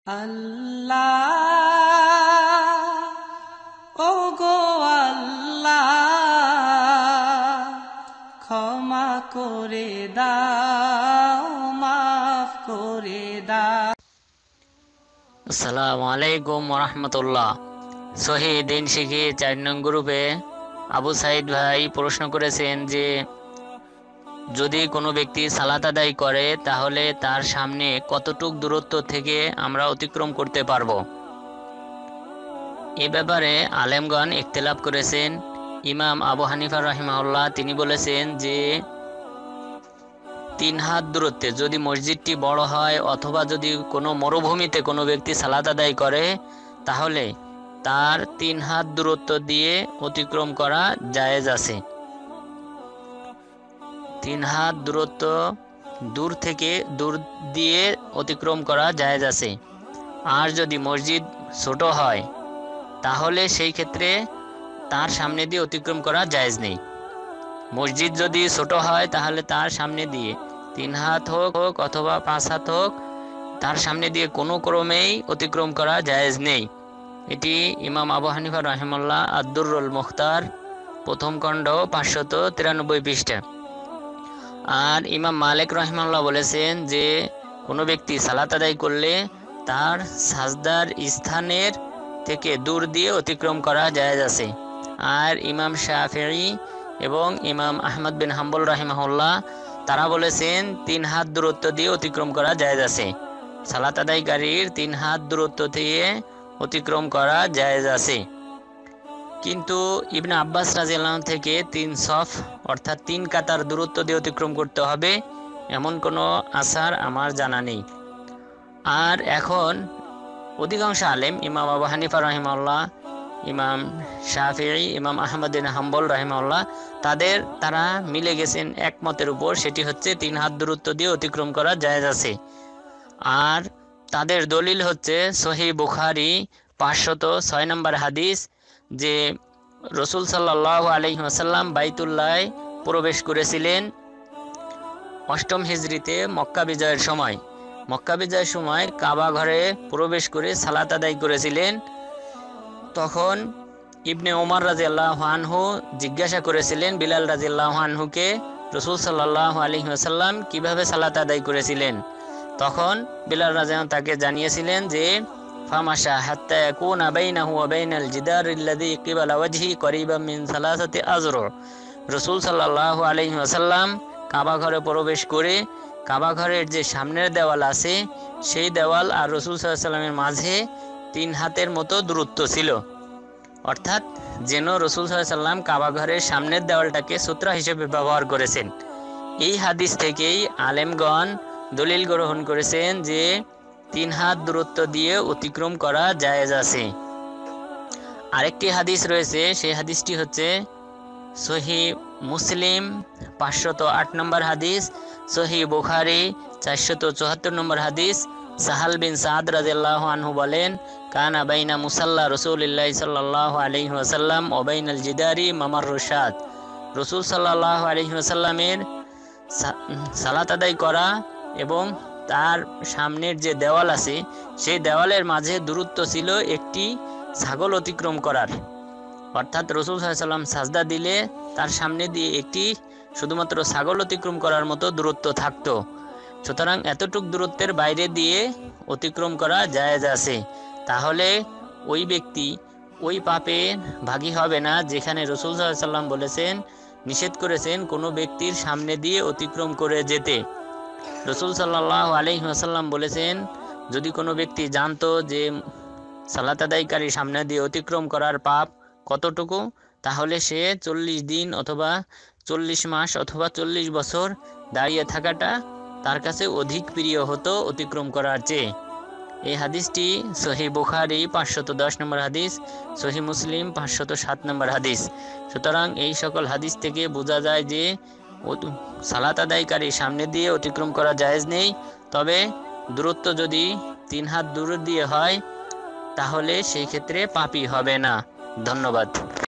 আল্লাহ ও গো আল্লাহ ক্ষমা করে দাও মাফ করে দাও। আসসালামু আলাইকুম ওরহমতুল্লাহ। সহি দিন শিখি 4 নং গ্রুপে আবু সাইদ ভাই প্রশ্ন করেছেন যে যদি কোনো ব্যক্তি সালাত আদায় করে তাহলে তার সামনে কতটুক দূরত্ব থেকে আমরা অতিক্রম করতে পারবো। এ ব্যাপারে আলেমগণ ইখতিলাফ করেছেন। ইমাম আবু হানিফা রাহিমাহুল্লাহ তিনি বলেছেন যে 3 হাত দূরত্বে, যদি মসজিদটি বড় হয় অথবা যদি কোনো মরুভূমিতে কোনো ব্যক্তি সালাত আদায় করে তাহলে তার 3 হাত দূরত্ব দিয়ে অতিক্রম করা জায়েজ আছে। 3 হাত দূরত্ব দূর দিয়ে অতিক্রম করা জায়েজ আছে। আর যদি মসজিদ ছোট হয় তাহলে সেই ক্ষেত্রে তার সামনে দিয়ে অতিক্রম করা জায়েজ নেই। মসজিদ যদি ছোট হয় তাহলে তার সামনে দিয়ে 3 হাত হোক অথবা 5 হাত হোক, তার সামনে দিয়ে কোনো ক্রমেই অতিক্রম করা জায়েজ নেই। এটি ইমাম আবু হানিফা রাহিমাহুল্লাহ আদ-দুররুল মুখতার প্রথম খণ্ড 593 পৃষ্ঠা। আর ইমাম মালিক রাহিমাহুল্লাহ বলেছেন যে কোনো ব্যক্তি সালাত আদায় করলে তার সাজদার স্থানের থেকে দূর দিয়ে অতিক্রম করা জায়েজ আছে। আর ইমাম শাফিঈ এবং ইমাম আহমদ বিন হাম্বল রাহিমাহুল্লাহ তারা বলেছেন 3 হাত দূরত্ব দিয়ে অতিক্রম করা জায়েজ আছে। সালাত আদায়কারীর 3 হাত দূরত্ব দিয়ে অতিক্রম করা জায়েজ আছে। কিন্তু ইবনে আব্বাস রাদিয়াল্লাহু আনহু থেকে 3 সফ অর্থাৎ 3 কাতার দূরত্ব দিয়ে অতিক্রম করতে হবে এমন কোনো আসার আমার জানা নেই। আর এখন অধিকাংশ আলেম ইমাম আবু হানিফা রাহিমাহুল্লাহ, ইমাম শাফিঈ, ইমাম আহমদ বিন হাম্বল রাহিমাহুল্লাহ তারা মিলে গেছেন একমতের উপর, সেটি হচ্ছে 3 হাত দূরত্ব দিয়ে অতিক্রম করা জায়েজ আছে। আর তাদের দলিল হচ্ছে সহিহ বুখারী 506 নম্বর হাদিস, যে রাসূল সাল্লাল্লাহু আলাইহি ওয়াসাল্লাম বাইতুল্লাহ প্রবেশ করেছিলেন 8ম হিজরিতে মক্কা বিজয়ের সময়। মক্কা বিজয়ের সময় কাবা ঘরে প্রবেশ করে সালাত আদায় করেছিলেন। তখন ইবনে ওমর রাদিয়াল্লাহু আনহু জিজ্ঞাসা করেছিলেন বিলাল রাদিয়াল্লাহু আনহুকে, রাসূল সাল্লাল্লাহু আলাইহি ওয়াসাল্লাম কিভাবে সালাত আদায় করেছিলেন। তখন বিলাল রাদিয়াল্লাহু তাকে জানিয়েছিলেন যে ফামাশা হাত্তা ইয়াকুনা বাইনাহু ওয়া বাইনাল জিদারিল্লাযী কিবালা ওয়াজহি করিবাম মিন সালাসাতি আযর। রাসূল সাল্লাল্লাহু আলাইহি ওয়াসাল্লাম কাবা ঘরে প্রবেশ করে কাবা ঘরের যে সামনের দেওয়াল আছে সেই দেওয়াল আর রাসূল সাল্লাল্লাহু আলাইহি ওয়াসাল্লামের মাঝে 3 হাতের মতো দূরত্ব ছিল। অর্থাৎ যেন রাসূল সাল্লাল্লাহু আলাইহি ওয়াসাল্লাম কাবা ঘরের সামনের দেওয়ালটাকে সূত্র হিসেবে ব্যবহার করেছেন। এই হাদিস থেকেই আলেমগণ দলিল গ্রহণ করেছেন যে 3 হাত দূরত্ব দিয়ে অতিক্রম করা জায়েজ আছে। আরেকটি হাদিস রয়েছে, সেই হাদিসটি হচ্ছে সহিহ মুসলিম 508 নম্বর হাদিস, সহিহ বুখারী 474 নম্বর হাদিস। সাহাল বিন সাদ রাদিয়াল্লাহু আনহু বলেন, কানা বাইনা মুসাল্লা রাসূলিল্লাহ সাল্লাল্লাহু আলাইহি ওয়াসাল্লাম ওয়া বাইনাল জিদারি মামাররুশাদ। রাসূল সাল্লাল্লাহু আলাইহি ওয়াসাল্লামের সালাত আদায় করা এবং তার সামনের যে দেওয়াল আছে সেই দেওয়ালের মাঝে দূরত্ব ছিল একটি ছাগল অতিক্রম করার। অর্থাৎ রাসূল সাল্লাল্লাহু আলাইহি ওয়াসাল্লাম সাজদা দিলে তার সামনে দিয়ে একটি শুধুমাত্র ছাগল অতিক্রম করার মতো দূরত্ব থাকতো। সুতরাং এতটুক দূরত্বের বাইরে দিয়ে অতিক্রম করা জায়েজ আছে। তাহলে ওই ব্যক্তি ওই পাপে ভাগী হবে না যেখানে রাসূল সাল্লাল্লাহু আলাইহি ওয়াসাল্লাম বলেছেন, নিষেধ করেছেন কোনো ব্যক্তির সামনে দিয়ে অতিক্রম করে যেতে। রাসূল সাল্লাল্লাহু আলাইহি ওয়াসাল্লাম বলেছেন, যদি কোনো ব্যক্তি জানতো যে সালাত আদায়কারী সামনে দিয়ে অতিক্রম করার পাপ কতটুকু, তাহলে সে 40 দিন অথবা 40 মাস অথবা 40 বছর দাঁড়িয়ে থাকাটা তার কাছে অধিক প্রিয় হতো অতিক্রম করার চেয়ে। এই হাদিসটি সহিহ বুখারী 510 নম্বর হাদিস, সহিহ মুসলিম 507 নম্বর হাদিস। সুতরাং এই সকল হাদিস থেকে বোঝা যায় যে সালাত আদায়কারী সামনে দিয়ে অতিক্রম করা জায়েজ নেই। তবে দূরত্ব যদি 3 হাত দূর দিয়ে হয় তাহলে সেই ক্ষেত্রে পাপী হবে না। ধন্যবাদ।